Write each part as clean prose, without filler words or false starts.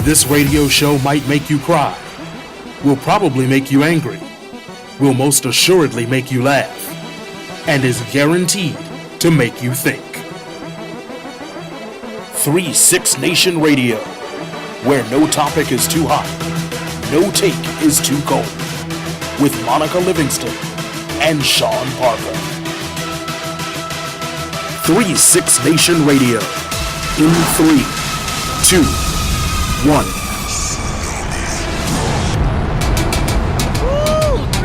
This radio show might make you cry, will probably make you angry, will most assuredly make you laugh, and is guaranteed to make you think. 3-6 Nation Radio, where no topic is too hot, no take is too cold, with Monica Livingston and Sean Parker. 3-6 Nation Radio, in 3, 2, 1. Woo!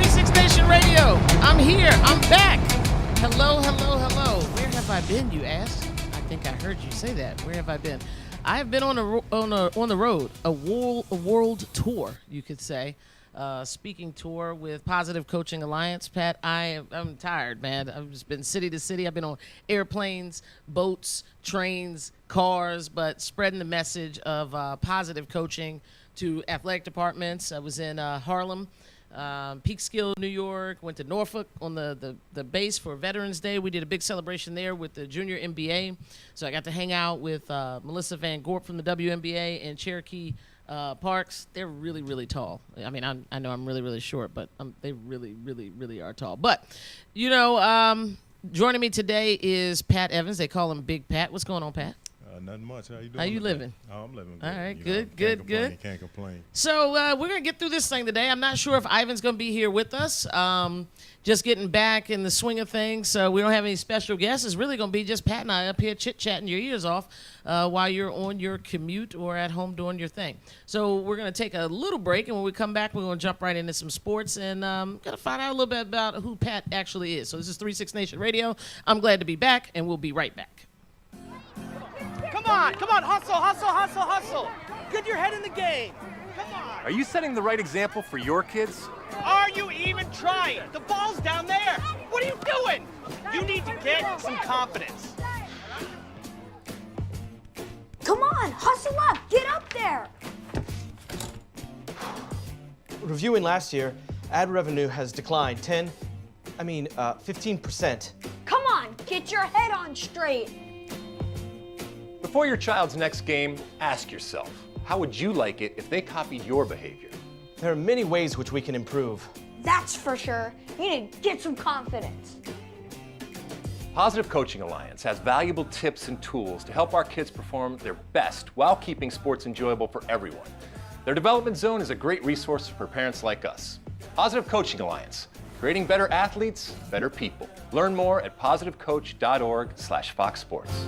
3-6 Nation Radio. I'm here. I'm back. Hello, hello, hello. Where have I been, you ask? I think I heard you say that. Where have I been? I have been on the road, a world tour, you could say. Speaking tour with Positive Coaching Alliance. Pat, I'm tired, man. I've just been city to city. I've been on airplanes, boats, trains, cars, but spreading the message of positive coaching to athletic departments. I was in Harlem, Peekskill, New York, went to Norfolk on the base for Veterans Day. We did a big celebration there with the Junior NBA. So I got to hang out with Melissa Van Gorp from the WNBA and Cherokee Parks. They're really, really tall. I mean, I know I'm really, really short, but they really, really, really are tall. But, joining me today is Pat Evans. They call him Big Pat. What's going on, Pat? Nothing much. How you doing? How you living? Oh, I'm living good. All right, Can't good. Can't complain. So we're going to get through this thing today. I'm not sure if Ivan's going to be here with us. Just getting back in the swing of things. So we don't have any special guests. It's really going to be just Pat and I up here chit-chatting your ears off while you're on your commute or at home doing your thing. So we're going to take a little break, and when we come back, we're going to jump right into some sports and going to find out a little bit about who Pat actually is. So this is 3-6 Nation Radio. I'm glad to be back, and we'll be right back. Come on, hustle. Get your head in the game. Come on. Are you setting the right example for your kids? Are you even trying? The ball's down there. What are you doing? You need to get some confidence. Come on, hustle up, get up there. Reviewing last year, ad revenue has declined 15%. Come on, get your head on straight. Before your child's next game, ask yourself, how would you like it if they copied your behavior? There are many ways which we can improve. That's for sure. You need to get some confidence. Positive Coaching Alliance has valuable tips and tools to help our kids perform their best while keeping sports enjoyable for everyone. Their development zone is a great resource for parents like us. Positive Coaching Alliance, creating better athletes, better people. Learn more at positivecoach.org/Fox Sports.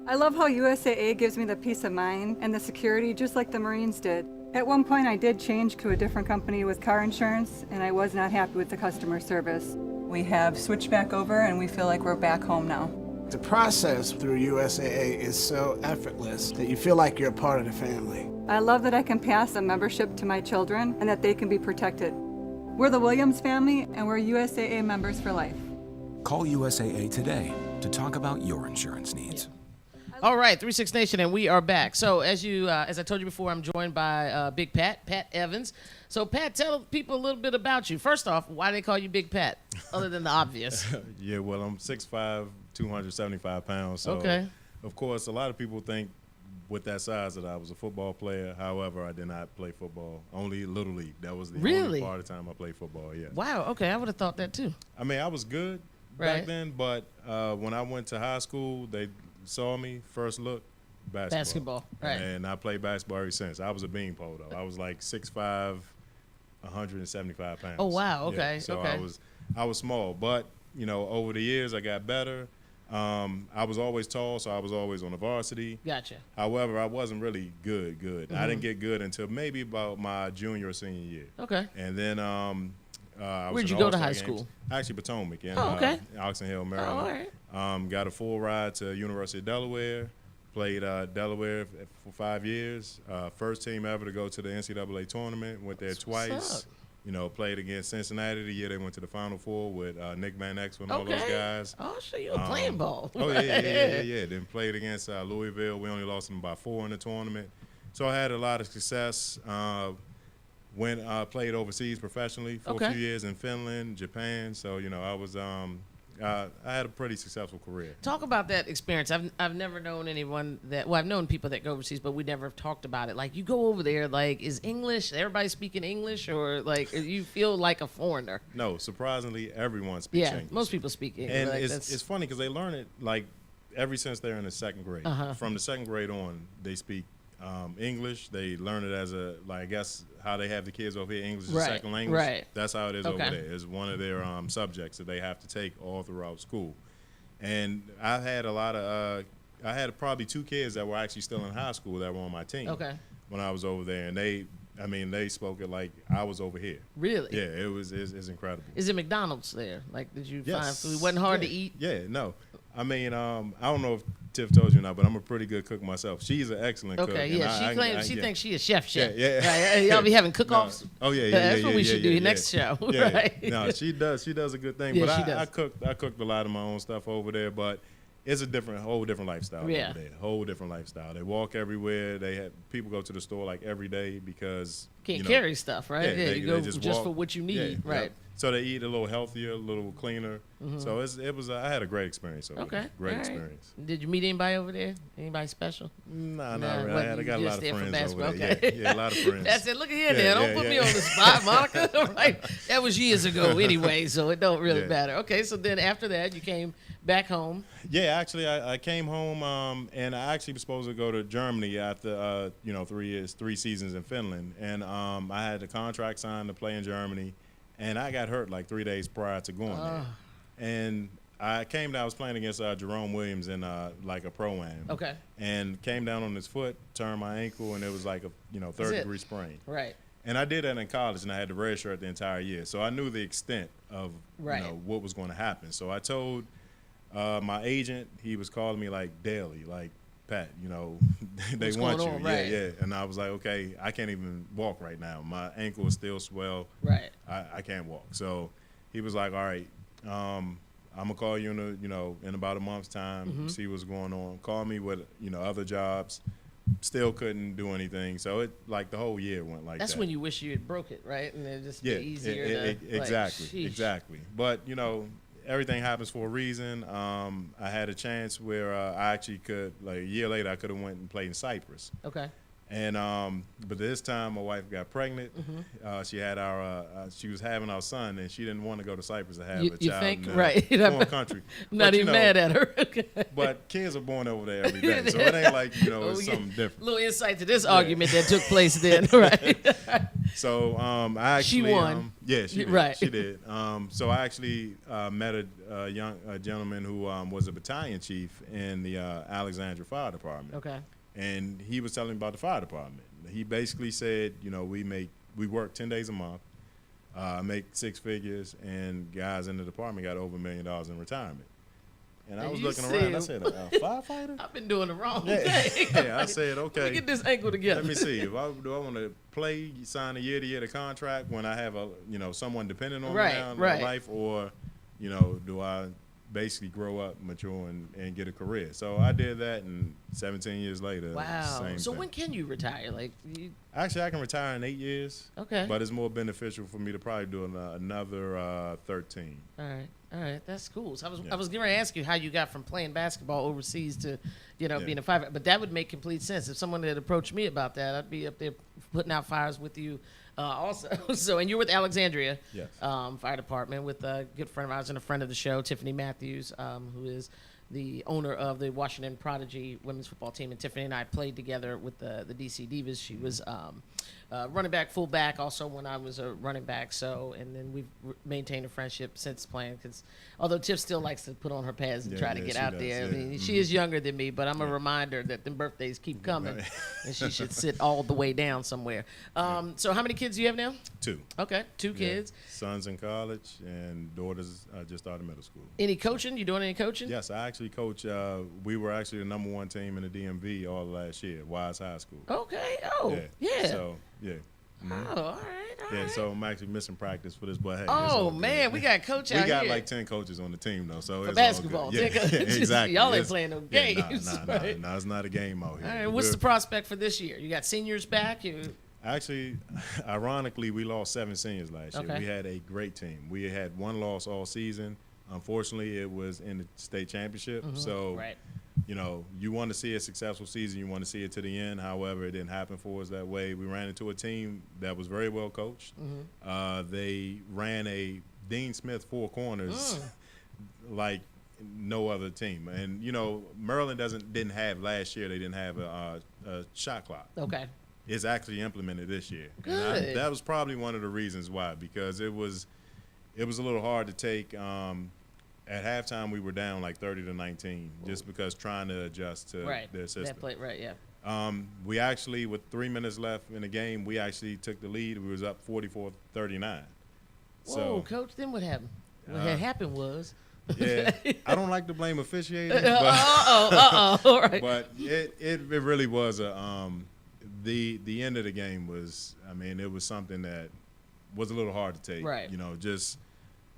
I love how USAA gives me the peace of mind and the security just like the Marines did. At one point I did change to a different company with car insurance and I was not happy with the customer service. We have switched back over and we feel like we're back home now. The process through USAA is so effortless that you feel like you're a part of the family. I love that I can pass a membership to my children and that they can be protected. We're the Williams family and we're USAA members for life. Call USAA today to talk about your insurance needs. All right, 3-6 Nation, and we are back. So as I told you before, I'm joined by Big Pat Evans. So Pat, tell people a little bit about you. First off, why do they call you Big Pat, other than the obvious? Yeah, well, I'm 6'5", 275 pounds. So, okay. Of course, a lot of people think with that size that I was a football player. However, I did not play football. Only Little League. That was the only part of the time I played football, yes. Wow, okay, I would have thought that too. I mean, I was good back then, but when I went to high school, they saw me, first look, basketball. Right. And I played basketball ever since. I was a beanpole, though. I was like 6'5", 175 pounds. Oh, wow, okay. Yeah, so okay. I was small, but, over the years I got better. I was always tall, so I was always on the varsity. Gotcha. However, I wasn't really good. Mm-hmm. I didn't get good until maybe about my junior or senior year. Okay. And then where'd you go to high school? Actually, Potomac in Oxon Hill, Maryland. Oh, all right. Got a full ride to University of Delaware. Played Delaware for 5 years. First team ever to go to the NCAA tournament. Went there twice. Played against Cincinnati the year they went to the Final Four with Nick Van Exel and all those guys. Oh, so you were playing ball. Yeah. Then played against Louisville. We only lost them by 4 in the tournament. So I had a lot of success. Played overseas professionally for a few years in Finland, Japan. So, I was I had a pretty successful career. Talk about that experience. I've never known anyone that, well, I've known people that go overseas, but we never have talked about it. Like, you go over there, like, is everybody speaking English, or like you feel like a foreigner? No, surprisingly, everyone speaks English. Most people speak English. And like, it's funny because they learn it like ever since they're in the second grade. From the second grade on, they speak English. They learn it as I guess how they have the kids over here, English is a second language. Right. That's how it is over there. It's one of their subjects that they have to take all throughout school. And I had probably 2 kids that were actually still in high school that were on my team. When I was over there, and they spoke it like I was over here. Really? Yeah, it's incredible. Is it McDonald's there? Like, did you find Yes. food? It wasn't hard to eat? Yeah, no. I mean, I don't know if Tiff told you or not, but I'm a pretty good cook myself. She's an excellent cook. Okay, yeah. She claims she thinks she is chef. Yeah. Y'all be having cook-offs? No. Oh, yeah. That's what we should do next show. Yeah. Right? No, she does a good thing. Yeah, but she does. I cooked a lot of my own stuff over there, but it's a whole different lifestyle over there. Whole different lifestyle. They walk everywhere. People go to the store like every day because can't carry stuff, right? Yeah, you go just for what you need, right? So they eat a little healthier, a little cleaner. So I had a great experience over there. Great experience. Did you meet anybody over there? Anybody special? Nah, not really. I got a lot of friends over there. Okay. Yeah, a lot of friends. That's it. Look at here now. Don't put me on the spot, Monica. Right? That was years ago anyway, so it don't really matter. Okay, so then after that, you came back home. Yeah, actually, I came home, and I actually was supposed to go to Germany after 3 seasons in Finland, and I had the contract signed to play in Germany, and I got hurt like 3 days prior to going there, and I came down. I was playing against Jerome Williams in like a pro-am. Okay. And came down on his foot, turned my ankle, and it was like a 3rd-degree sprain. Right. And I did that in college, and I had the red shirt the entire year, so I knew the extent of what was going to happen. So I told my agent, he was calling me like daily, like, Pat, they What's want going you. on? Right. Yeah. And I was like, okay, I can't even walk right now. My ankle is still swell. Right. I can't walk. So he was like, all right, I'm gonna call you in about a month's time, see what's going on. Call me with other jobs. Still couldn't do anything. So it like the whole year went like that. That's when you wish you had broke it, right? And it just be easier to exactly. But everything happens for a reason. I had a chance where I actually could, like a year later, I could have went and played in Cyprus. Okay. And but this time my wife got pregnant. She had she was having our son, and she didn't want to go to Cyprus to have a child in a foreign country. Not even mad at her. But kids are born over there every day, so it ain't like it's something different. Little insight to this argument that took place then, right? So I actually she won. Yeah, she did. Right. She did. So I actually met a gentleman who was a battalion chief in the Alexandria Fire Department. Okay. And he was telling me about the fire department. He basically said, we work 10 days a month, make 6 figures, and guys in the department got over $1 million in returment. And I was looking around. I said, a firefighter? I've been doing the wrong thing. Yeah, I said, okay. Let me get this ankle together. Let me see. Do I want to sign a year-to-year contract when I have someone dependent on me now in my life, or do I basically grow up, mature, and get a career? So I did that, and 17 years later, wow. Same so thing. When can you retire? Actually, I can retire in 8 years. Okay. But it's more beneficial for me to probably do another 13. All right, that's cool. So I was going to ask you how you got from playing basketball overseas to, being a firefighter. But that would make complete sense. If someone had approached me about that, I'd be up there putting out fires with you also. So, and you're with Alexandria Fire Department with a good friend of ours and a friend of the show, Tiffany Matthews, who is the owner of the Washington Prodigy women's football team. And Tiffany and I played together with the DC Divas. She was running back, fullback, also when I was a running back. So, and then we've maintained a friendship since playing. Because although Tiff still likes to put on her pads and try to get out there. I mean, she is younger than me, but I'm a reminder that the birthdays keep coming, and she should sit all the way down somewhere. So, how many kids do you have now? 2. Okay, 2 kids. Sons in college, and daughters just started middle school. Any coaching? You doing any coaching? Yes, I actually coach. We were actually the #1 team in the DMV all last year, Wise High School. Okay. Oh, yeah. So, yeah. Oh, all right. Yeah, so I'm actually missing practice for this, but hey. Oh, man, we got coach out here. We got like 10 coaches on the team, though, so it's basketball. all good. Yeah, exactly. Y'all ain't playing no games. Right? No, it's not a game out here. All right, what's the prospect for this year? You got seniors back? Actually, ironically, we lost 7 seniors last year. We had a great team. We had 1 loss all season. Unfortunately, it was in the state championship. So, Right. you know, you want to see a successful season. You want to see it to the end. However, it didn't happen for us that way. We ran into a team that was very well coached. They ran a Dean Smith four corners like no other team. And, you know, Maryland didn't have last year. They didn't have a shot clock. Okay. It's actually implemented this year. Good. And that was probably one of the reasons why, because it was a little hard to take. At halftime, we were down like 30-19, just because trying to adjust to their system. That play, right, yeah. We actually, with 3 minutes left in the game, we actually took the lead. We was up 44-39. Whoa, Coach, then what happened? What had happened was. Yeah, I don't like to blame officiating, but, all right. but it really was the end of the game was, I mean, it was something that was a little hard to take. Right. You know, just,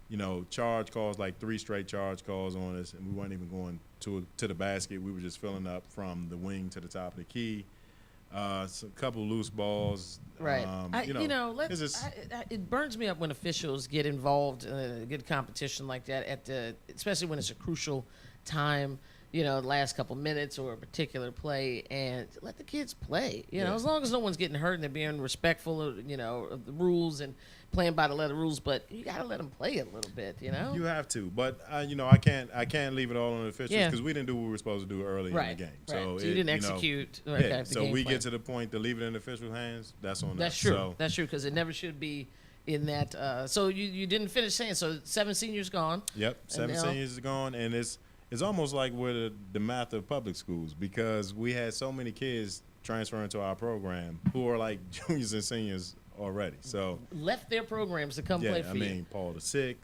you know, charge calls, like 3 straight charge calls on us, and we weren't even going to the basket. We were just filling up from the wing to the top of the key. So a couple loose balls. Right. It burns me up when officials get involved in a good competition like that, especially when it's a crucial time, you know, the last couple minutes or a particular play, and let the kids play. You know, as long as no one's getting hurt and they're being respectful of, you know, of the rules and playing by the letter of rules, but you got to let them play it a little bit, you know? You have to. But, you know, I can't leave it all on the officials because we didn't do what we were supposed to do early in the game. So you didn't execute. So we get to the point to leave it in the officials' hands, that's on us. That's true. That's true, because it never should be in that. So you didn't finish saying, so 7 seniors gone. Yep, 7 seniors are gone, and it's almost like we're the math of public schools, because we had so many kids transferring to our program who are like juniors and seniors already. So left their programs to come play for you. I mean, Paul VI,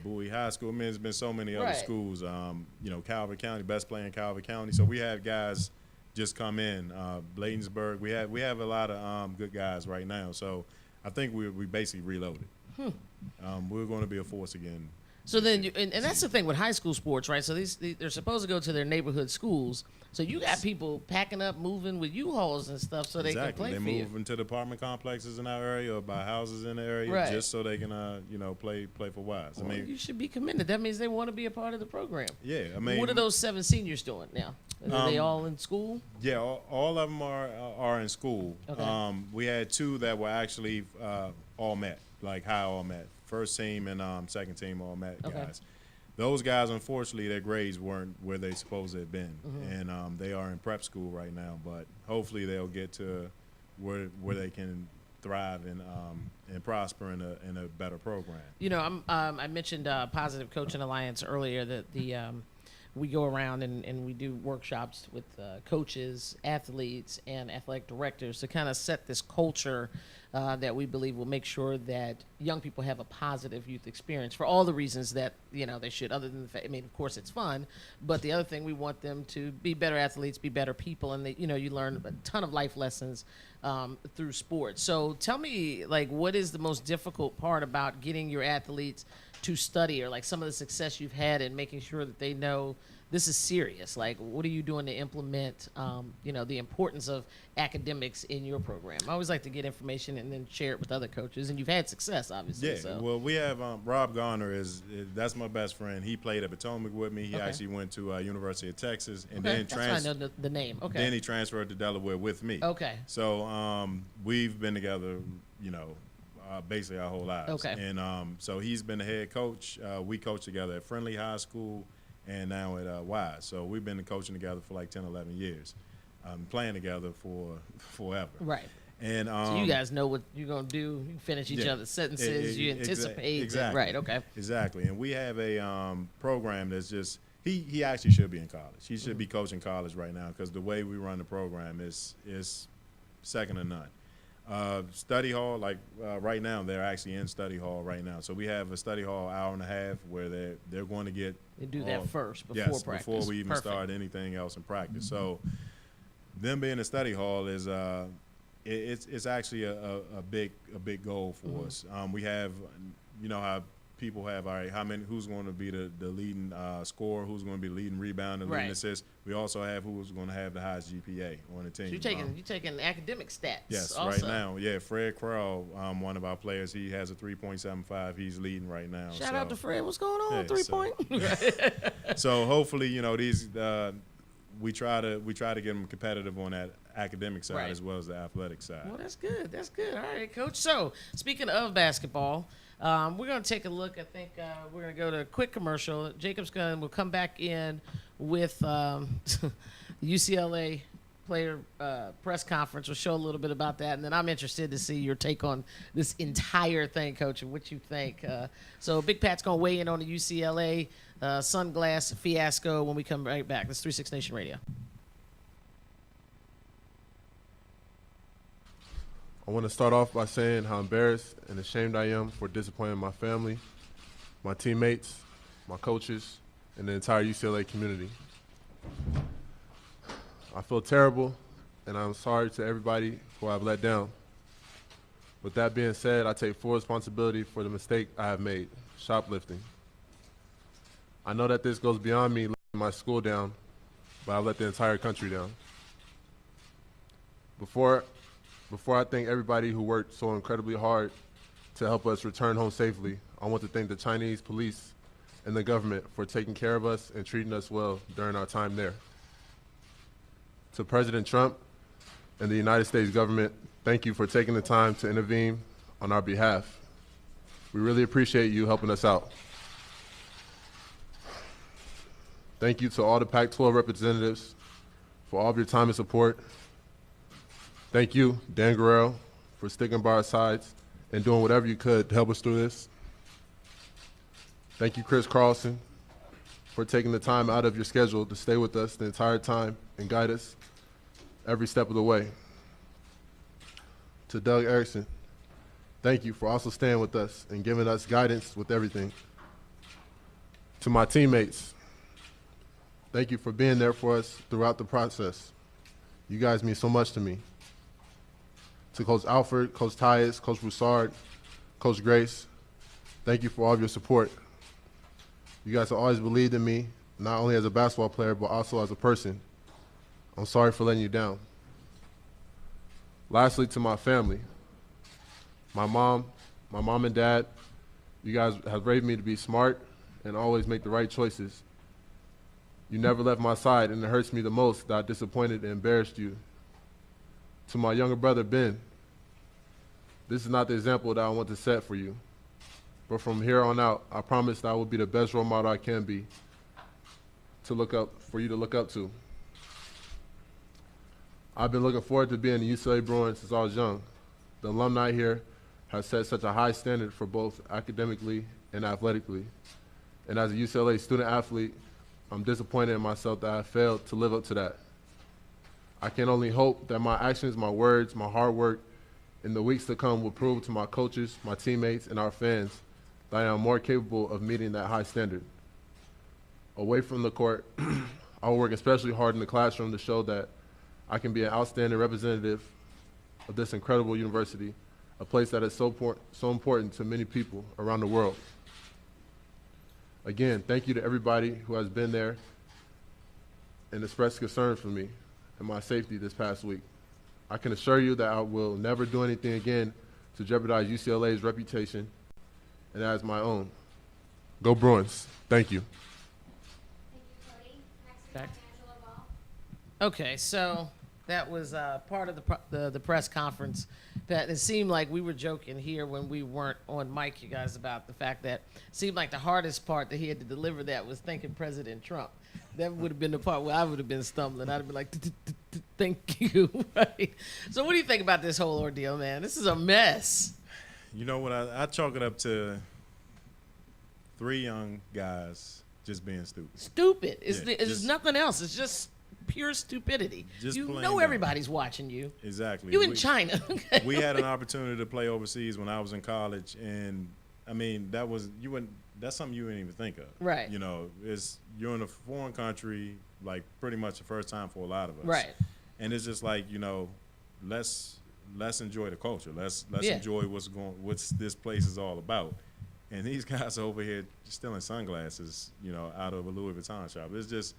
Bowie High School. I mean, there's been so many other schools. You know, Calvert County, best player in Calvert County. So we have guys just come in. Bladensburg. We have a lot of good guys right now. So I think we basically reloaded. We're going to be a force again. So then, and that's the thing with high school sports, right? So they're supposed to go to their neighborhood schools. So you got people packing up, moving with U-Hauls and stuff so they can play for you. They move into the apartment complexes in our area or buy houses in the area just so they can, you know, play for Wise. Well, I mean, you should be commended. That means they want to be a part of the program. Yeah, I mean, what are those 7 seniors doing now? Are they all in school? Yeah, all of them are in school. Okay. We had 2 that were actually all met, like high all met. First team and second team all met guys. Those guys, unfortunately, their grades weren't where they supposed to have been, and they are in prep school right now. But hopefully, they'll get to where they can thrive and prosper in a better program. You know, I mentioned Positive Coaching Alliance earlier. That we go around and we do workshops with coaches, athletes, and athletic directors to kind of set this culture that we believe will make sure that young people have a positive youth experience for all the reasons that, you know, they should, other than the fact, I mean, of course it's fun, but the other thing, we want them to be better athletes, be better people, and you know, you learn a ton of life lessons through sports. So tell me, like, what is the most difficult part about getting your athletes to study, or like some of the success you've had in making sure that they know this is serious? Like, what are you doing to implement, you know, the importance of academics in your program? I always like to get information and then share it with other coaches, and you've had success, obviously. Yeah, so. Well, we have Rob Garner that's my best friend. He played at Potomac with me. He actually went to University of Texas, and then that's why I know the name. Okay. Then he transferred to Delaware with me. Okay. So we've been together, you know, basically our whole lives. Okay. And so he's been the head coach. We coached together at Friendly High School and now at Wise. So we've been coaching together for like 10, 11 years, playing together for forever. Right. And so you guys know what you're going to do. You finish each other's sentences. You anticipate. Exactly. Right, okay. Exactly. And we have a program that's just, he actually should be in college. He should be coaching college right now, because the way we run the program is second to none. Study hall, like right now, they're actually in study hall right now. So we have a study hall hour and a half where they're going to get. They do that first before practice. Before we even start anything else in practice. So them being in study hall is it's actually a big goal for us. We have, you know how people have, all right, who's going to be the leading scorer, who's going to be the leading rebounder, leading assist. We also have who's going to have the highest GPA on the team. So you're taking academic stats. Yes, also. right now. Yeah, Fred Crowell, one of our players, he has a 3.75. He's leading right now. Shout out to Fred. What's going on? 3-point. So hopefully, these we try to get them competitive on that academic side as well as the athletic side. Well, that's good. That's good. All right, Coach. So speaking of basketball. We're going to take a look. I think we're going to go to a quick commercial. Jacob's we'll come back in with the UCLA player press conference. We'll show a little bit about that. And then I'm interested to see your take on this entire thing, Coach, and what you think. So Big Pat's going to weigh in on the UCLA sunglass fiasco when we come right back. This is 36 Nation Radio. I want to start off by saying how embarrassed and ashamed I am for disappointing my family, my teammates, my coaches, and the entire UCLA community. I feel terrible, and I'm sorry to everybody who I've let down. With that being said, I take full responsibility for the mistake I have made, shoplifting. I know that this goes beyond me letting my school down, but I've let the entire country down. Before I thank everybody who worked so incredibly hard to help us return home safely, I want to thank the Chinese police and the government for taking care of us and treating us well during our time there. To President Trump and the United States government, thank you for taking the time to intervene on our behalf. We really appreciate you helping us out. Thank you to all the Pac-12 representatives for all of your time and support. Thank you, Dan Guerrero, for sticking by our sides and doing whatever you could to help us through this. Thank you, Chris Carlson, for taking the time out of your schedule to stay with us the entire time and guide us every step of the way. To Doug Erickson, thank you for also staying with us and giving us guidance with everything. To my teammates, thank you for being there for us throughout the process. You guys mean so much to me. To Coach Alford, Coach Tyus, Coach Broussard, Coach Grace, thank you for all of your support. You guys have always believed in me, not only as a basketball player, but also as a person. I'm sorry for letting you down. Lastly, to my family, my mom and dad, you guys have raised me to be smart and always make the right choices. You never left my side, and it hurts me the most that I disappointed and embarrassed you. To my younger brother, Ben, this is not the example that I want to set for you. But from here on out, I promise that I will be the best role model I can be for you to look up to. I've been looking forward to being a UCLA Bruin since I was young. The alumni here have set such a high standard for both academically and athletically. And as a UCLA student athlete, I'm disappointed in myself that I failed to live up to that. I can only hope that my actions, my words, my hard work in the weeks to come will prove to my coaches, my teammates, and our fans that I am more capable of meeting that high standard. Away from the court, I will work especially hard in the classroom to show that I can be an outstanding representative of this incredible university, a place that is so important to many people around the world. Again, thank you to everybody who has been there and expressed concern for me and my safety this past week. I can assure you that I will never do anything again to jeopardize UCLA's reputation and as my own. Go Bruins. Thank you. Okay, so that was part of the press conference. That it seemed like we were joking here when we weren't on mic, you guys, about the fact that it seemed like the hardest part that he had to deliver that was thanking President Trump. That would have been the part where I would have been stumbling. I'd have been like, thank you. Right? So what do you think about this whole ordeal, man? This is a mess. You know what? I chalk it up to 3 young guys just being stupid. Stupid. It's nothing else. It's just pure stupidity. You know everybody's watching you. Exactly. You in China. We had an opportunity to play overseas when I was in college, and I mean that's something you wouldn't even think of. Right. You know, you're in a foreign country, like pretty much the first time for a lot of us. Right. And it's just like, let's enjoy the culture. Let's enjoy what this place is all about. and these guys are over here stealing sunglasses, out of a Louis Vuitton shop. It's just.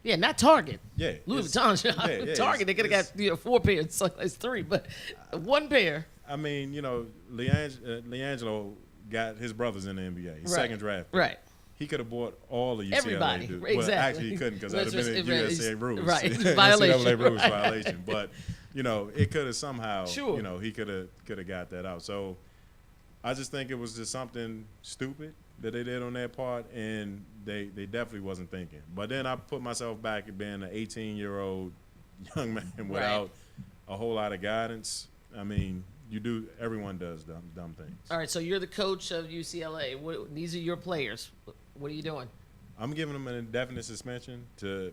Yeah, not Target. Yeah. Louis Vuitton shop. Yeah, Target, they could have got 4 pairs of sunglasses, 3, but 1 pair. I mean, LeAngelo got his brothers in the NBA. His second draft pick. Right. He could have bought all the UCLA Everybody. dudes. Exactly. Well, actually, he couldn't because that would have been a USA rules. Right. Violation. NCAA rules Right. violation. But, it could have somehow, sure. He could have got that out. So I just think it was just something stupid that they did on their part, and they definitely wasn't thinking. But then I put myself back at being an 18-year-old young man without a whole lot of guidance. I mean, everyone does dumb things. All right, so you're the coach of UCLA. These are your players. What are you doing? I'm giving them an indefinite suspension to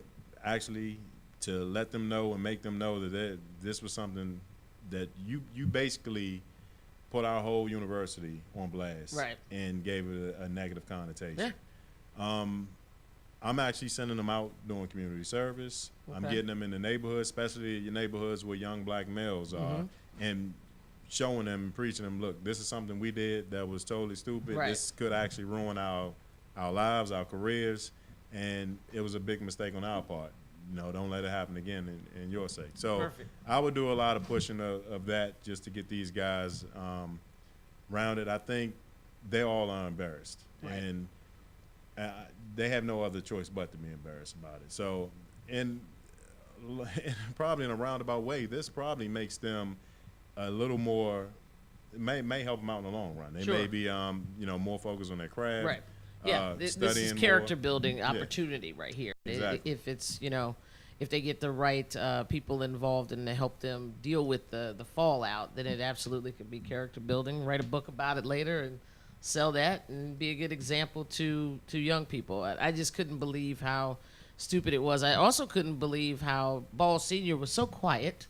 let them know and make them know that this was something that you basically put our whole university on blast, right, and gave it a negative connotation. Yeah. I'm actually sending them out doing community service. Okay. I'm getting them in the neighborhood, especially your neighborhoods where young black males are, and showing them and preaching them, look, this is something we did that was totally stupid. Right. This could actually ruin our lives, our careers, and it was a big mistake on our part. Don't let it happen again in your sake. So Perfect. I would do a lot of pushing of that just to get these guys rounded. I think they all are embarrassed, and they have no other choice but to be embarrassed about it. So, and probably in a roundabout way, this probably makes them a little more. It may help them out in the long run. They may be more focused on their craft. Right. Yeah, this is character building opportunity right here. Exactly. If it's if they get the right people involved and they help them deal with the fallout, then it absolutely could be character building. Write a book about it later and sell that and be a good example to young people. I just couldn't believe how stupid it was. I also couldn't believe how Ball Senior was so quiet.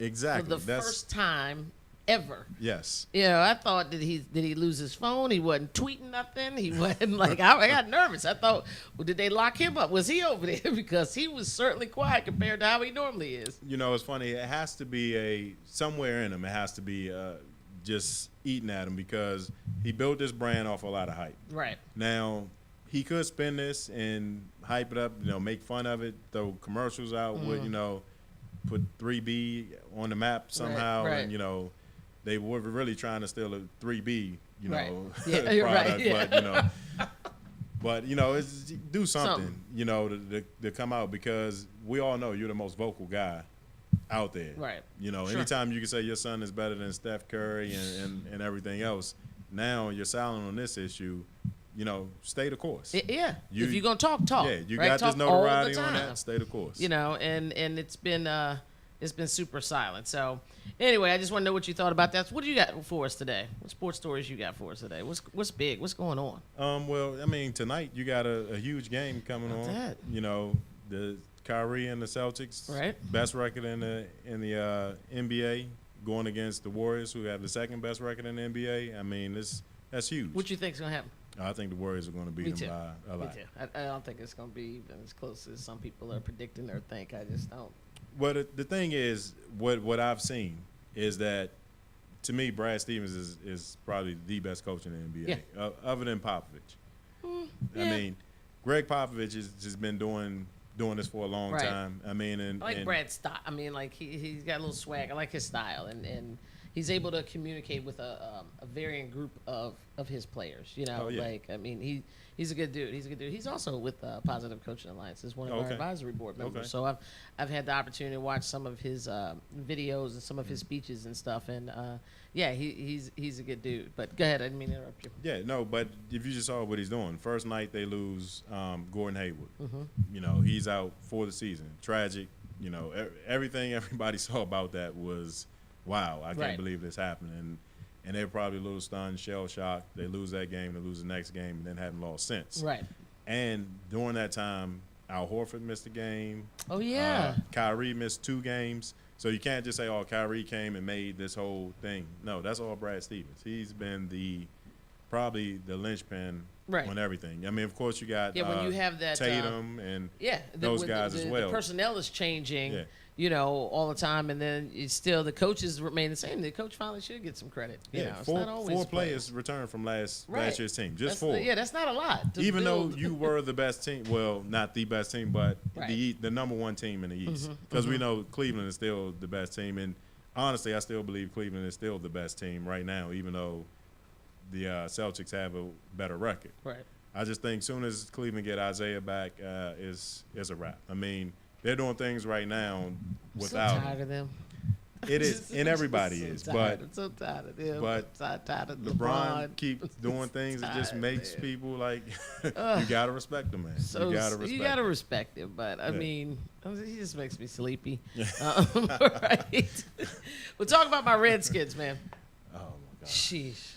Exactly. For the first time ever. Yes. I thought did he lose his phone? He wasn't tweeting nothing. He wasn't I got nervous. I thought, well, did they lock him up? Was he over there? Because he was certainly quiet compared to how he normally is. It's funny. It has to be somewhere in him. It has to be just eating at him because he built this brand off a lot of hype. Right. Now, he could spin this and hype it up, make fun of it, throw commercials out with, put 3B on the map somehow, right. and they were really trying to steal a 3B, right. product, right. but it's do something, to come out because we all know you're the most vocal guy out there, right? Sure. Anytime you can say your son is better than Steph Curry and everything else, now you're silent on this issue. Stay the course. Yeah. If you're gonna talk. Yeah, you got this notoriety on that. Stay the course. And it's been super silent. So anyway, I just want to know what you thought about that. So what do you got for us today? What sports stories you got for us today? What's big? What's going on? Well, I mean, tonight you got a huge game coming on. That? The Kyrie and the Celtics, right? Best record in the NBA, going against the Warriors, who have the second best record in the NBA. I mean, that's huge. What you think's gonna happen? I think the Warriors are going to beat them by a lot. Me too. I don't think it's going to be even as close as some people are predicting or think. I just don't. Well, the thing is, what I've seen is that, to me, Brad Stevens is probably the best coach in the NBA, other than Popovich. Yeah. I mean, Greg Popovich has been doing this for a long time. I mean, I like Brad's style. I mean, he's got a little swag. I like his style, and he's able to communicate with a varying group of his players. I mean, he's a good dude. He's also with Positive Coaching Alliance as one of our advisory board members. Okay. So I've had the opportunity to watch some of his videos and some of his speeches and stuff. And he's a good dude. But go ahead, I didn't mean to interrupt you. Yeah, no, but if you just saw what he's doing, first night they lose Gordon Hayward. Mm-hmm. He's out for the season. Tragic. Everything everybody saw about that was, wow, I can't believe this happened. And they're probably a little stunned, shell-shocked. They lose that game, they lose the next game, and then haven't lost since. Right. And during that time, Al Horford missed a game. Oh, yeah. Kyrie missed 2 games. So you can't just say, oh, Kyrie came and made this whole thing. No, that's all Brad Stevens. He's been probably the linchpin on everything. I mean, of course, you got when you have that Tatum and those guys as well. The personnel is changing. all the time, and then it's still the coaches remain the same. The coach finally should get some credit. It's not always four players returned from last year's team. Just four. That's not a lot. Even though you were the best team, well, not the best team, but the number one team in the East. Because we know Cleveland is still the best team, and honestly, I still believe Cleveland is still the best team right now, even though the Celtics have a better record. Right. I just think soon as Cleveland get Isaiah back, is a wrap. I mean, they're doing things right now without. I'm so tired of them. It is, and everybody is. I'm so tired of them. But I'm so tired of LeBron keeps doing things that just makes people like you gotta respect him, man. So you gotta respect him. But I mean, he just makes me sleepy. Right. We'll talk about my Redskins, man. Oh my God. Sheesh.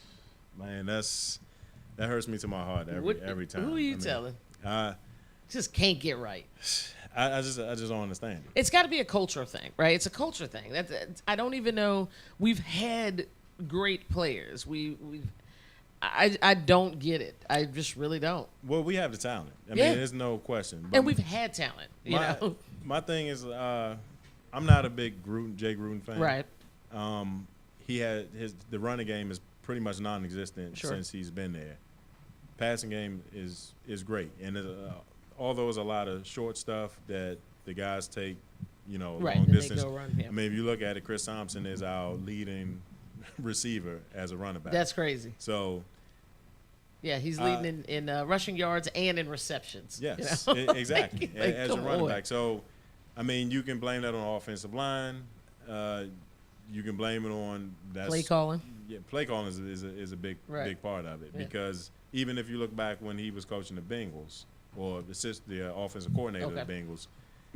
Man, that hurts me to my heart every time. Who are you telling? Just can't get right. I just don't understand it. It's got to be a culture thing, right? It's a culture thing. I don't even know. We've had great players. I don't get it. I just really don't. Well, we have the talent. I mean, there's no question. And we've had talent. My thing is, I'm not a big Jay Gruden fan. Right. He had the running game is pretty much non-existent since he's been there. Passing game is great, and although there's a lot of short stuff that the guys take, long distance. They go run, I mean, if you look at it, Chris Thompson is our leading receiver as a running back. That's crazy. So, yeah, he's leading in rushing yards and in receptions. Yes, exactly, as a running back. So, I mean, you can blame that on offensive line. You can blame it on play calling. Yeah, play calling is a big part of it because even if you look back when he was coaching the Bengals or the offensive coordinator of the Bengals,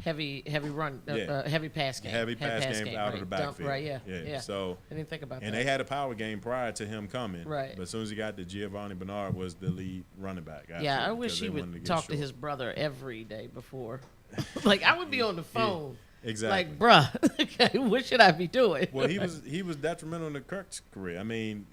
heavy run, heavy pass game, heavy pass game out of the backfield. Yeah. So I didn't think about that. And they had a power game prior to him coming. Right. But as soon as he got to Giovanni Bernard was the lead running back. Yeah, I wish he would talk to his brother every day before. Like I would be on the phone. Exactly. Like, bruh, what should I be doing? Well, he was detrimental to Kirk's career. I mean,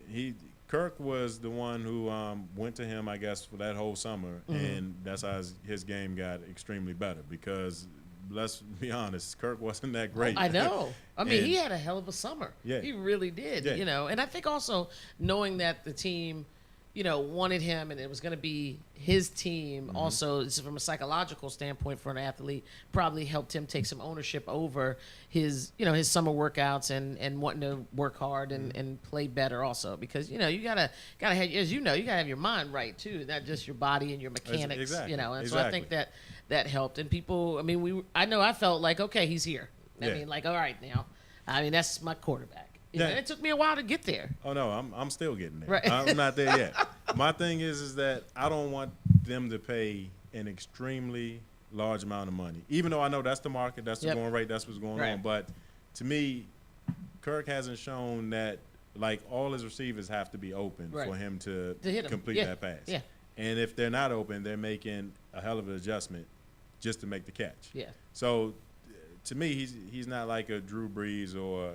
Kirk was the one who went to him, I guess, for that whole summer, and that's how his game got extremely better because, let's be honest, Kirk wasn't that great. I know. I mean, he had a hell of a summer. Yeah. He really did, And I think also knowing that the team – wanted him, and it was going to be his team. Also, from a psychological standpoint for an athlete, probably helped him take some ownership over his, his summer workouts and wanting to work hard and play better. Also, because you gotta have, as you gotta have your mind right too, not just your body and your mechanics. Exactly. And so I think that helped. And people, I mean, I know I felt like okay, he's here. I mean, like all right now. I mean, that's my quarterback. It took me a while to get there. Oh no, I'm still getting there. Right. I'm not there yet. My thing is that I don't want them to pay an extremely large amount of money, even though I know that's the market, that's the going rate, that's what's going on. But to me, Kirk hasn't shown that like all his receivers have to be open for him to complete that pass. Yeah. And if they're not open, they're making a hell of an adjustment just to make the catch. Yeah. So to me, he's not like a Drew Brees or,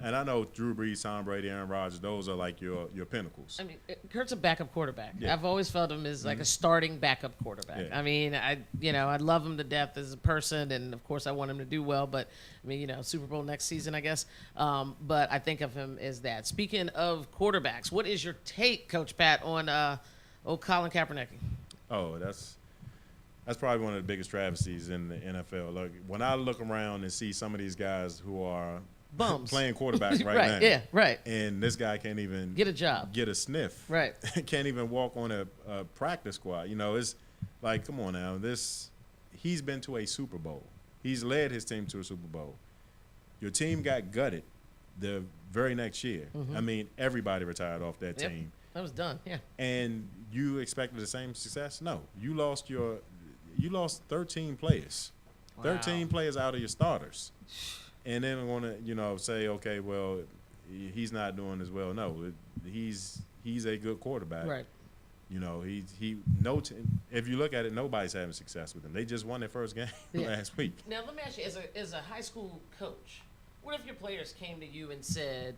and I know Drew Brees, Tom Brady, Aaron Rodgers, those are like your pinnacles. I mean, Kurt's a backup quarterback. Yeah. I've always felt him as like a starting backup quarterback. Yeah. I mean, I love him to death as a person, and of course I want him to do well, but I mean, Super Bowl next season, I guess. But I think of him as that. Speaking of quarterbacks, what is your take, Coach Pat, on old Colin Kaepernick? Oh, that's probably one of the biggest travesties in the NFL. Look, when I look around and see some of these guys who are bums playing quarterback right now, yeah, right, and this guy can't even get a job, get a sniff, right, can't even walk on a practice squad. It's like, come on now, he's been to a Super Bowl, he's led his team to a Super Bowl. Your team got gutted the very next year. I mean, everybody retired off that team. That was done, yeah. And you expected the same success? No, you lost 13 players. Wow. 13 players out of your starters. And then want to, say, okay, well, he's not doing as well. No, he's a good quarterback. Right. If you look at it, nobody's having success with him. They just won their first game last week. Now, let me ask you, as a high school coach, what if your players came to you and said,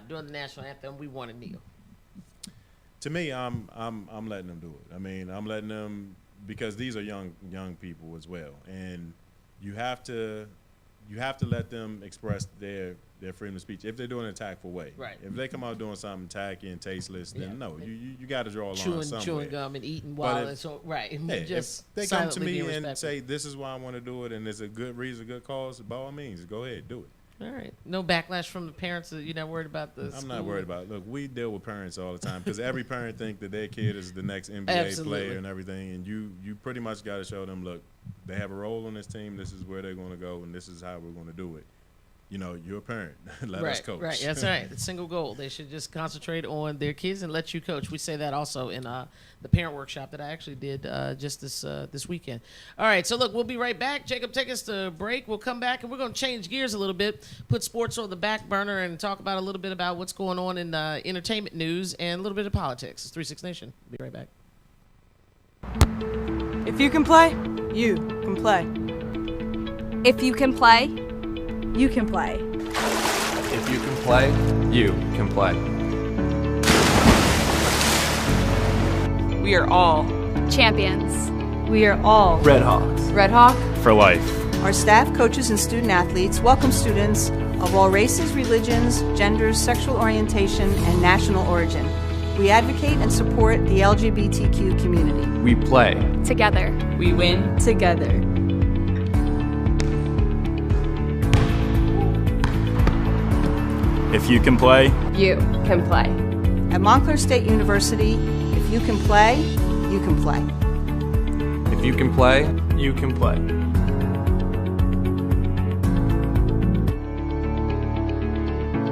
during the national anthem, we want to kneel? To me, I'm letting them do it. I mean, I'm letting them, because these are young people as well, and you have to you have to let them express their freedom of speech if they're doing it in a tactful way. Right. If they come out doing something tacky and tasteless, then Yeah. no, you got to draw a line somewhere. Chewing gum and eating But while if- it's all right. Hey, Just if they come to silently me being and respectful. say this is why I want to do it and it's a good reason, good cause, by all means, go ahead, do it. All right. No backlash from the parents. You're not worried about the I'm not school? worried about it. Look, we deal with parents all the time because every parent think that their kid is the next NBA Absolutely. player and everything, and you pretty much got to show them, look, they have a role on this team. This is where they're going to go, and this is how we're going to do it. You know, you're a parent. Let us coach. Right, that's right. It's single goal. They should just concentrate on their kids and let you coach. We say that also in the parent workshop that I actually did just this weekend. All right, so look, we'll be right back. Jacob, take us to break. We'll come back, and we're going to change gears a little bit, put sports on the back burner, and talk about a little bit about what's going on in entertainment news and a little bit of politics. It's 36 Nation. Be right back. If you can play, you can play. If you can play, You can play. If you can play, you can play. We are all champions. We are all Red Hawks. Red Hawk For life. Our staff, coaches, and student athletes welcome students of all races, religions, genders, sexual orientation, and national origin. We advocate and support the LGBTQ community. We play. Together. We win together. If you can play, You can play. At Montclair State University, if you can play, you can play. If you can play, you can play.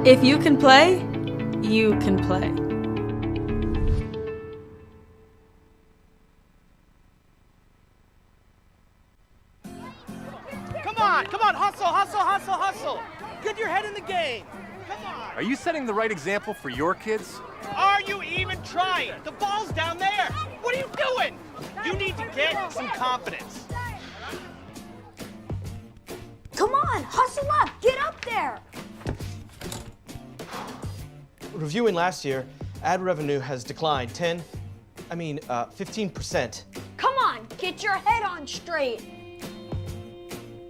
If you can play, you can play. Come on, hustle. Get your head in the game. Come on. are you setting the right example for your kids? Are you even trying? The ball's down there. What are you doing? You need to get some confidence. Come on, hustle up, get up there. Reviewing last year, ad revenue has declined 15%. Come on, get your head on straight.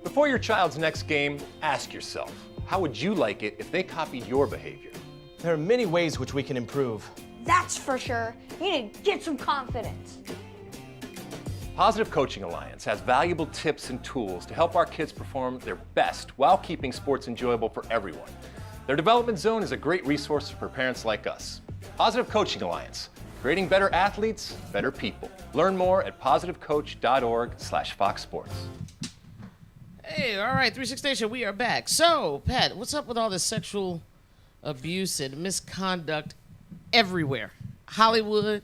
Before your child's next game, ask yourself, how would you like it if they copied your behavior? There are many ways which we can improve. That's for sure. You need to get some confidence. Positive Coaching Alliance has valuable tips and tools to help our kids perform their best while keeping sports enjoyable for everyone. Their development zone is a great resource for parents like us. Positive Coaching Alliance, creating better athletes, better people. Learn more at positivecoach.org/Fox Sports. Hey, all right, 36 Nation, we are back. So, Pat, what's up with all this sexual abuse and misconduct everywhere? Hollywood,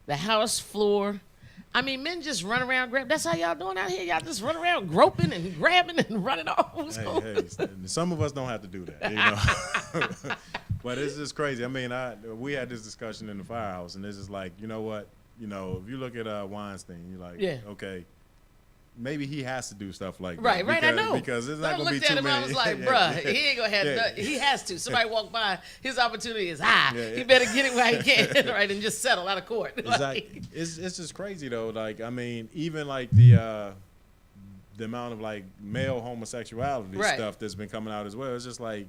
the house floor. I mean, men just run around, grab. That's how y'all doing out here? Y'all just run around groping and grabbing and running off? Hey, some of us don't have to do that, you know. But it's just crazy. I mean, we had this discussion in the firehouse, and it's just like, you know what? You know, if you look at Weinstein, you're like, yeah, okay, maybe he has to do stuff like right, that. Right, I know. Because it's not going to be too many. I many. was like, bruh, he ain't going to have nothing. He has to. Somebody walk by, his opportunity is high. He better get it while he can, right, and just settle out of court. Exactly. It's just crazy, though. Like, I mean, even like the amount of like male homosexuality stuff that's been coming out as well. It's just like,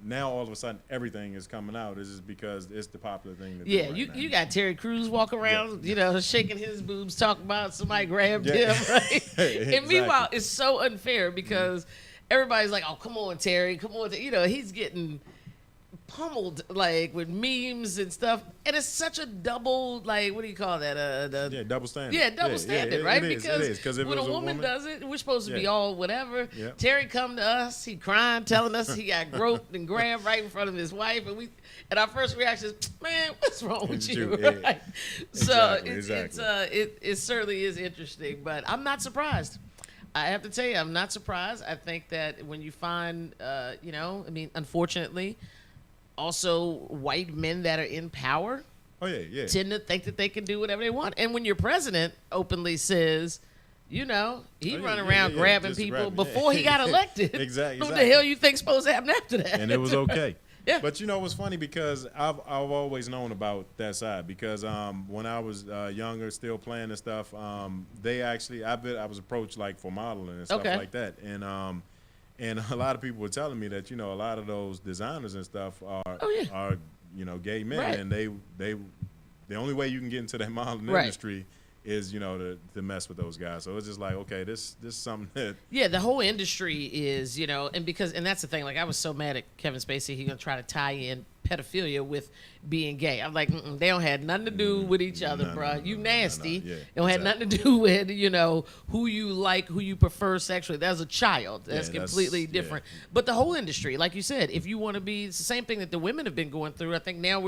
now all of a sudden everything is coming out. It's just because it's the popular thing to do. Yeah, right now. you got Terry Crews walking around, you know, shaking his boobs, talking about somebody grabbed him, right? Exactly. And meanwhile, it's so unfair because everybody's like, "Oh, come on, Terry, come on," you know, he's getting pummeled like with memes and stuff, and it's such a double, like, what do you call that? Double standard. Yeah, double standard, right? Because when a woman does it, we're supposed to be all whatever. Yep. Terry come to us, he crying, telling us he got groped and grabbed right in front of his wife, and our first reaction is, man, what's wrong with you? Right? So it certainly is interesting, but I'm not surprised. I have to tell you, I'm not surprised. I think that when you find, you know, I mean, unfortunately, also white men that are in power tend to think that they can do whatever they want. And when your president openly says, you know, he run around grabbing people before he got elected. Exactly. What the hell you think supposed to happen after that? And it was okay. Yeah. But you know what's funny, because I've always known about that side, because when I was younger, still playing and stuff, they actually I was approached like for modeling and stuff like that, And a lot of people were telling me that, a lot of those designers and stuff are gay men, Right. and the only way you can get into that modeling industry is, to mess with those guys. So it's just like, okay, this is something that the whole industry is, and that's the thing. Like, I was so mad at Kevin Spacey. He gonna try to tie in pedophilia with being gay. I'm like, they don't have nothing to do with each other, bruh. You nasty. Yeah, It don't have nothing to do with, who you like, who you prefer sexually. That's a child. That's completely different. But the whole industry, like you said, if you want to be, it's the same thing that the women have been going through. I think now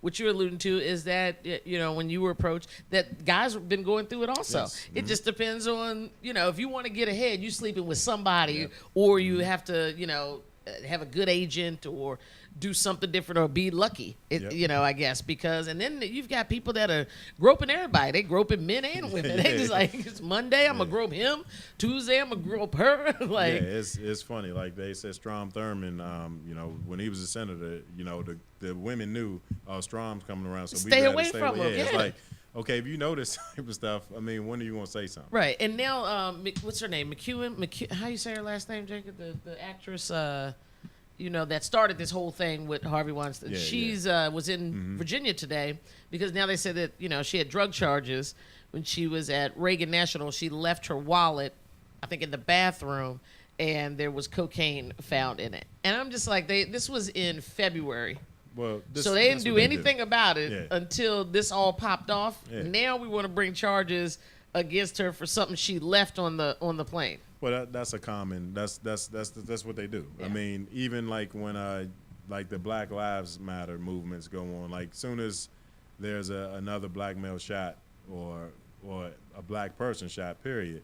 what you're alluding to is that, when you were approached, that guys have been going through it also. Yes. It just depends on, if you want to get ahead, you sleeping with somebody, or you have to, have a good agent or do something different or be lucky, I guess, because, and then you've got people that are groping everybody. They groping men and women. They just like, it's Monday, I'm going to grope him. Tuesday, I'm going to grope her. Like, it's funny. Like they said, Strom Thurmond, when he was a senator, the women knew, Strom's coming around, so stay we away stay from him. It's like, okay, if you know this type of stuff, I mean, when are you going to say something? Right. And now, what's her name? How you say her last name, Jacob? The actress, that started this whole thing with Harvey Weinstein. She's was in Virginia today because now they said that, she had drug charges when she was at Reagan National. She left her wallet, I think, in the bathroom, and there was cocaine found in it. And I'm just like, this was in February. Well, so they didn't do anything about it until this all popped off. Yeah. Now we want to bring charges against her for something she left on the plane. Well, that's a common. That's what they do. Yeah. I mean, even like when like the Black Lives Matter movements go on, like soon as there's another black male shot or a black person shot, period.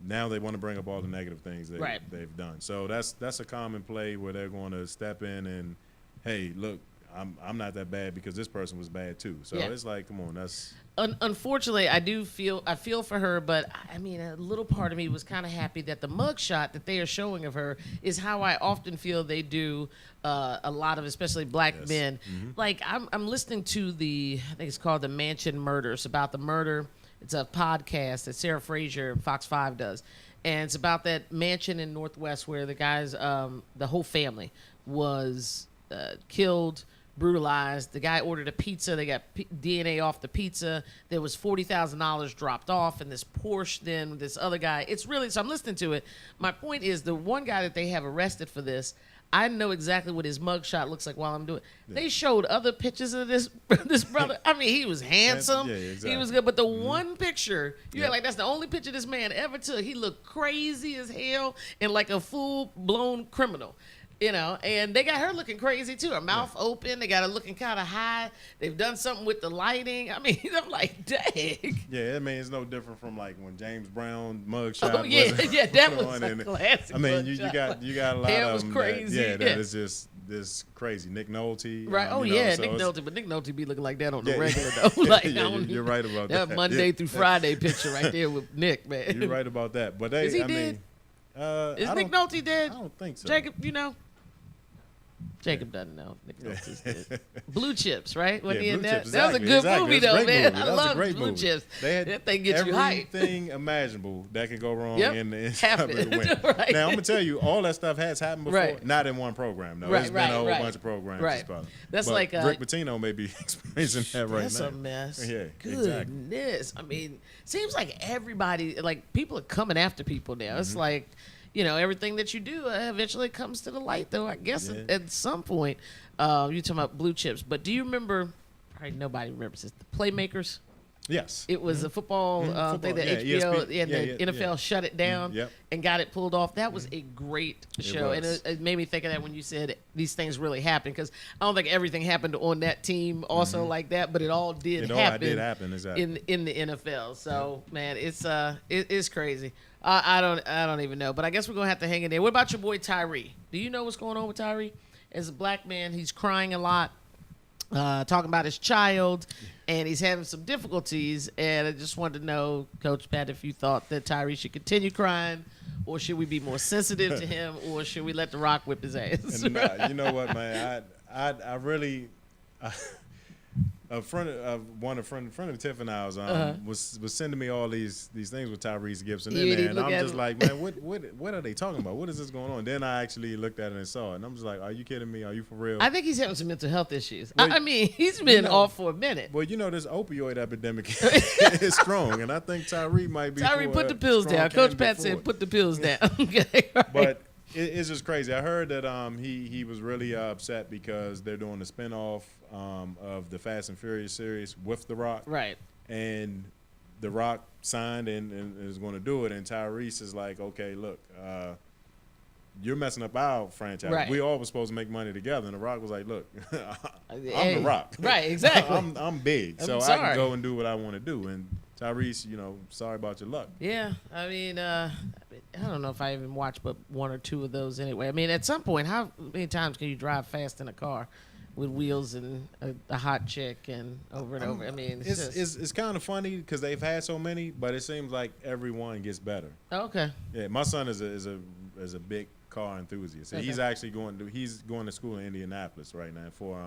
Now they want to bring up all the negative things they've done. So that's a common play where they're going to step in and, hey, look, I'm not that bad because this person was bad too. So it's like, come on, that's. Unfortunately, I feel for her, but I mean, a little part of me was kind of happy that the mugshot that they are showing of her is how I often feel they do a lot of, especially black men. Mm-hmm. Like I'm listening to I think it's called The Mansion Murders, about the murder. It's a podcast that Sarah Fraser and Fox 5 does, and it's about that mansion in Northwest where the guys, the whole family was killed, brutalized. The guy ordered a pizza. They got DNA off the pizza. There was $40,000 dropped off, and this Porsche, then this other guy. It's really, so I'm listening to it. My point is, the one guy that they have arrested for this, I know exactly what his mugshot looks like while I'm doing it. Yeah. They showed other pictures of this brother. I mean, he was handsome. He was good. But the one picture, like, that's the only picture this man ever took. He looked crazy as hell and like a full-blown criminal. And they got her looking crazy too. Her mouth open. They got her looking kind of high. They've done something with the lighting. I mean, I'm like, dang. Yeah, I mean, it's no different from like when James Brown mugshot. Oh yeah, that was a classic. I mean, you got a lot Hair of was them. Crazy. That is just this crazy. Nick Nolte. Right. Nick Nolte. But Nick Nolte be looking like that on the regular though. Like, you're right about that. That Monday through Friday picture right there with Nick, man. You're right about that. But is he dead? Is Nick Nolte dead? I don't think so. Jacob, Jacob doesn't know. Nick Nolte's dead. Blue Chips, right? When he in that? Chips, that was a good movie, though, man. I love Blue Chips. That thing gets you hyped. Everything imaginable that can go wrong in the happened. Right. Now, I'm going to tell you, all that stuff has happened before. Right. Not in one program, though. It's been a whole bunch of programs. Right. That's like Rick Pitino may be experiencing that right now. That's a mess. Yeah, goodness. Exactly. I mean, seems like everybody, like, people are coming after people now. Mm-hmm. It's like, everything that you do eventually comes to the light, though, I guess, at some point. You're talking about Blue Chips. But do you remember, probably nobody remembers this, the Playmakers? Yes. It was a football thing that HBO and the NFL shut it down and got it pulled off. That was a great show. And it made me think of that when you said these things really happen, because I don't think everything happened on that team also like that, but it all did happen. It did happen, exactly. In the NFL. So, man, it's crazy. I don't even know, but I guess we're gonna have to hang in there. What about your boy Tyree? Do you know what's going on with Tyree? As a black man, he's crying a lot, talking about his child, and he's having some difficulties. And I just wanted to know, Coach Pat, if you thought that Tyree should continue crying, or should we be more sensitive to him, or should we let the Rock whip his ass? And, you know what, man? I really. a friend of Tiffany's was sending me all these things with Tyrese Gibson in You there, didn't and I'm look at just him. like, man, what are they talking about? What is this going on? Then I actually looked at it and saw it, and I'm just like, are you kidding me? Are you for real? I think he's having some mental health issues. Well, I mean, he's been off for a minute. Well, this opioid epidemic is strong, and I think Tyree might be. Tyree, for put a the pills strong down. Coach candidate Pat for said, it. put the pills down. Okay, all right. But it's just crazy. I heard that he was really upset because they're doing a spinoff of the Fast and Furious series with The Rock. Right. And The Rock signed and is going to do it. And Tyrese is like, okay, look, you're messing up our franchise. Right. We all were supposed to make money together. And The Rock was like, look, I'm Hey, The Rock. right, exactly. I'm big, so I sorry. can go and do what I want to do. And Tyrese, sorry about your luck. Yeah, I mean, I don't know if I even watched but one or two of those anyway. I mean, at some point, how many times can you drive fast in a car with wheels and a hot chick and over and over? I mean, It's kind of funny because they've had so many, but it seems like everyone gets better. Okay. Yeah, my son is a big car enthusiast. Okay. He's actually going to school in Indianapolis right now for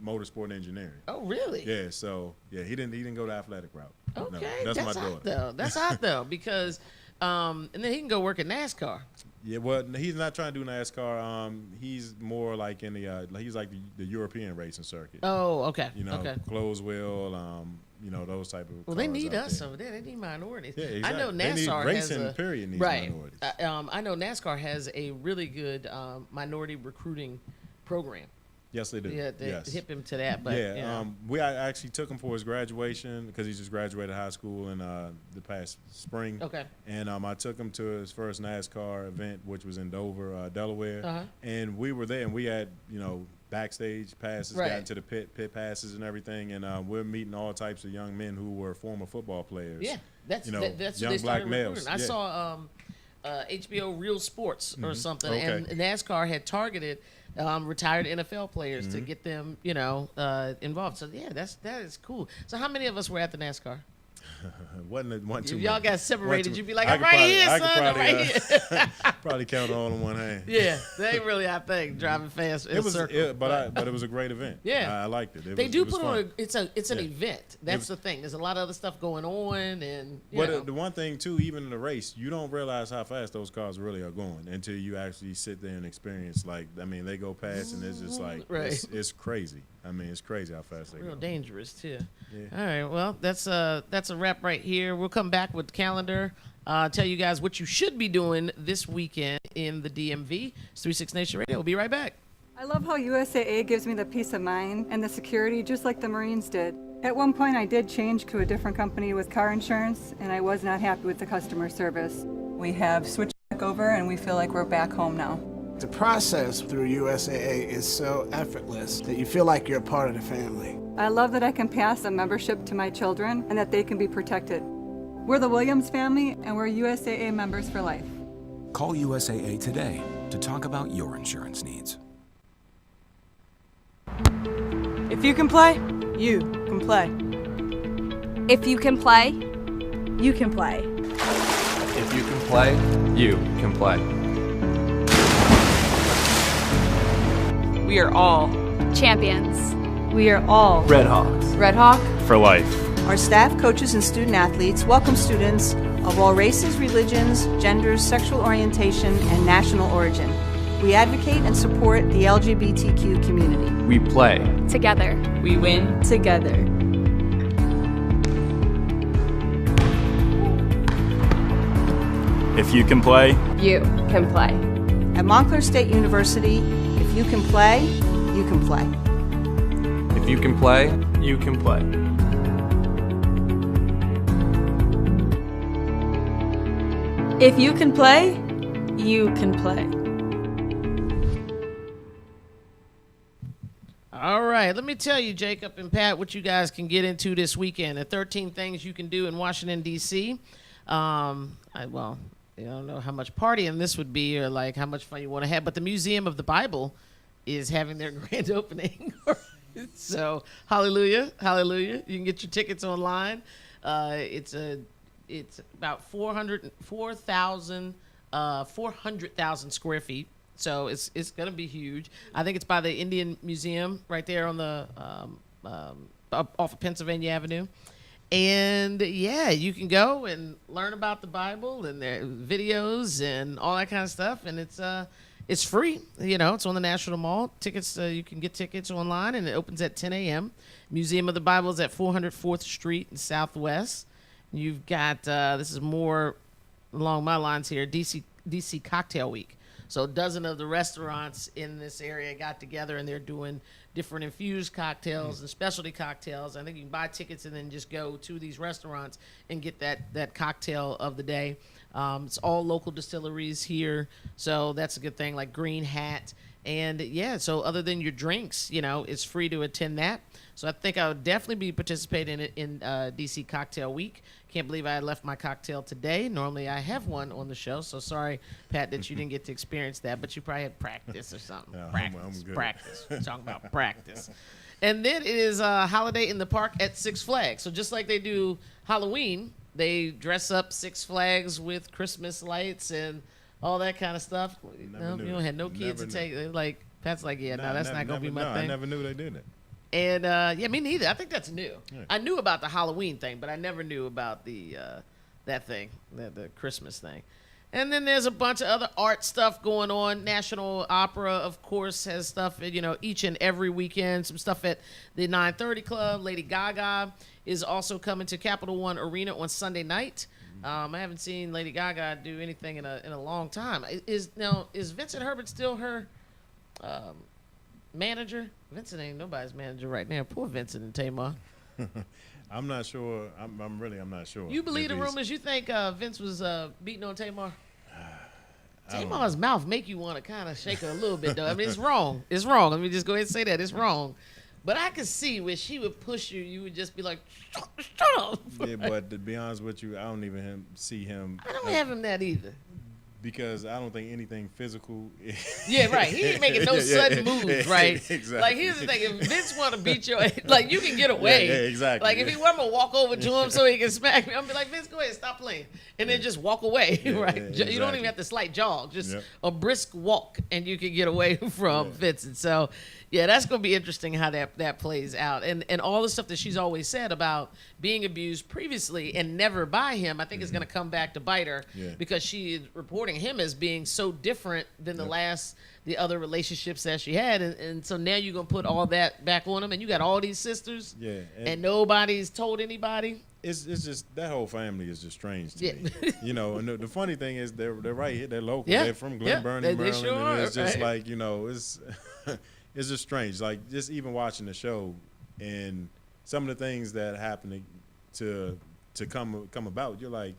motorsport engineering. Oh, really? Yeah. So yeah, he didn't go the athletic route. Okay, No, that's my daughter. hot though. That's hot though because, and then he can go work at NASCAR. Yeah, well, he's not trying to do NASCAR. He's more like in the he's like the European racing circuit. Oh, okay. Okay. Closed wheel. Those type of. Well, they cars need out us there. over there. They need minorities. Yeah, exactly. I know They need NASCAR racing, has a period, needs right. minorities. I know NASCAR has a really good minority recruiting program. Yes, they do. Yeah, they yes. hip him to that. But I actually took him for his graduation because he just graduated high school in the past spring. Okay. And I took him to his first NASCAR event, which was in Dover, Delaware. Uh-huh. And we were there, and we had backstage passes, Right. got into the pit passes and everything, and we're meeting all types of young men who were former football players. Yeah, that's young they black started males. recruiting. I Yeah. saw HBO Real Sports or something, Okay. and NASCAR had targeted retired NFL players to get them, involved. So yeah, that is cool. So how many of us were at the NASCAR? Wasn't one too If y'all many. got separated, One too- you'd be like, I I'm could right probably- here, I could son. I'm probably, right here. Probably count all in one hand. Yeah, they really, I think, driving fast in a circle. But it was a great event. Yeah. I liked it. They do it was put fun. on it's an Yeah. event. That's the thing. There's a lot of other stuff going on, and But the one thing too, even in the race, you don't realize how fast those cars really are going until you actually sit there and experience. They go past, and it's just like Right. it's crazy. I mean, it's crazy how fast they real go. dangerous too. Yeah. All right, well, that's a wrap right here. We'll come back with the calendar. Tell you guys what you should be doing this weekend in the DMV. It's 36 Nation Radio. We'll be right back. I love how USAA gives me the peace of mind and the security just like the Marines did. At one point I did change to a different company with car insurance and I was not happy with the customer service. We have switched back over and we feel like we're back home now. The process through USAA is so effortless that you feel like you're a part of the family. I love that I can pass a membership to my children and that they can be protected. We're the Williams family and we're USAA members for life. Call USAA today to talk about your insurance needs. If you can play, you can play. If you can play, You can play. If you can play, you can play. We are all champions. We are all Red Hawks. Red Hawk. For life. Our staff, coaches, and student athletes welcome students of all races, religions, genders, sexual orientation, and national origin. We advocate and support the LGBTQ community. We play. Together. We win together. If you can play, You can play. At Montclair State University, if you can play, you can play. If you can play, you can play. If you can play, you can play. All right, let me tell you, Jacob and Pat, what you guys can get into this weekend. The 13 things you can do in Washington, D.C. I don't know how much partying this would be or like how much fun you want to have, but the Museum of the Bible is having their grand opening. So, hallelujah, hallelujah. You can get your tickets online. It's about 400,000 square feet. So it's going to be huge. I think it's by the Indian Museum right there on the up off of Pennsylvania Avenue. And yeah, you can go and learn about the Bible and their videos and all that kind of stuff. And it's free. You know, it's on the National Mall. Tickets, you can get tickets online, and it opens at 10 a.m. Museum of the Bible is at 404th Street in Southwest. You've got, this is more along my lines here, DC Cocktail Week. So a dozen of the restaurants in this area got together, and they're doing different infused cocktails and specialty cocktails. I think you can buy tickets and then just go to these restaurants and get that cocktail of the day. It's all local distilleries here, so that's a good thing, like Green Hat. And yeah, so other than your drinks, you know, it's free to attend that. So I think I would definitely be participating in DC Cocktail Week. Can't believe I left my cocktail today. Normally I have one on the show, so sorry, Pat, that you didn't get to experience that, but you probably had practice or something. Yeah, practice. I'm good. Practice. We're talking about practice. And then it is a holiday in the park at Six Flags. So just like they do Halloween, they dress up Six Flags with Christmas lights and all that kind of stuff. No, you don't have no kids to take. Like, Pat's like, yeah, no, that's not going to be my thing. I never knew they did it. And yeah, me neither. I think that's new. Yeah. I knew about the Halloween thing, but I never knew about the that thing, the Christmas thing. And then there's a bunch of other art stuff going on. National Opera, of course, has stuff, you know, each and every weekend. Some stuff at the 930 Club. Lady Gaga is also coming to Capital One Arena on Sunday night. I haven't seen Lady Gaga do anything in a long time. Is Vincent Herbert still her manager? Vincent ain't nobody's manager right now. Poor Vincent and Tamar. I'm not sure. I'm not sure. You believe the rumors? You think Vince was beating on Tamar? Tamar's mouth make you want to kind of shake her a little bit, though. I mean, it's wrong. It's wrong. Let me just go ahead and say that. It's wrong. But I could see where she would push you. You would just be like, shut up. Yeah, but to be honest with you, I don't even see him. I don't have him that either. Because I don't think anything physical. Yeah, right. He ain't making no sudden moves, right? Exactly. Like, here's the thing. If Vince want to beat your like, you can get away. Yeah, exactly. Like, if he want to walk over to him so he can smack me, I'm be like, Vince, go ahead, stop playing. And then just walk away, right? Exactly. You don't even have to slight jog. Just a brisk walk, and you can get away from Vincent. So, yeah, that's going to be interesting how that plays out. And all the stuff that she's always said about being abused previously and never by him, I think is going to come back to bite her because she is reporting him as being so different than the other relationships that she had. And so now you're going to put all that back on him, and you got all these sisters, and nobody's told anybody. It's just that whole family is just strange to me. You know, and the funny thing is they're right here. They're local. Yeah. They're from Glen Burnie, Maryland. Sure and it's just right. like, you know, it's it's just strange. Like, just even watching the show and some of the things that happen to come about, you're like,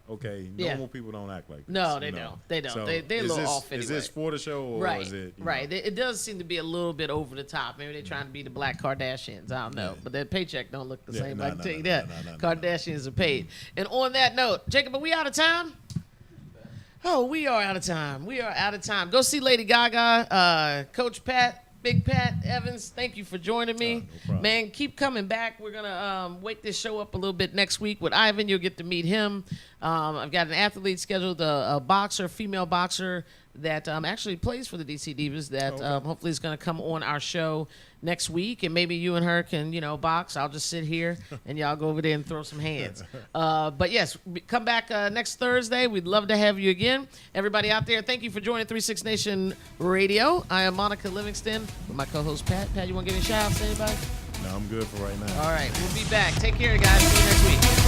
okay, normal people don't act like this. No, they don't. They don't. So they're a little off anyway. Is this for the show, or is it? Right. It does seem to be a little bit over the top. Maybe they're trying to be the Black Kardashians. I don't know. But their paycheck don't look the same. I can tell you that. Kardashians are paid. And on that note, Jacob, are we out of time? Oh, we are out of time. We are out of time. Go see Lady Gaga. Coach Pat, Big Pat Evans, thank you for joining me. No problem. Man, keep coming back. We're going to wake this show up a little bit next week with Ivan. You'll get to meet him. I've got an athlete scheduled, a boxer, female boxer that actually plays for the DC Divas that hopefully is going to come on our show next week. And maybe you and her can, box. I'll just sit here and y'all go over there and throw some hands. But yes, come back next Thursday. We'd love to have you again. Everybody out there, thank you for joining 36 Nation Radio. I am Monica Livingston with my co-host Pat. Pat, you want to give me a shout out to anybody? No, I'm good for right now. All right, we'll be back. Take care, guys. See you next week.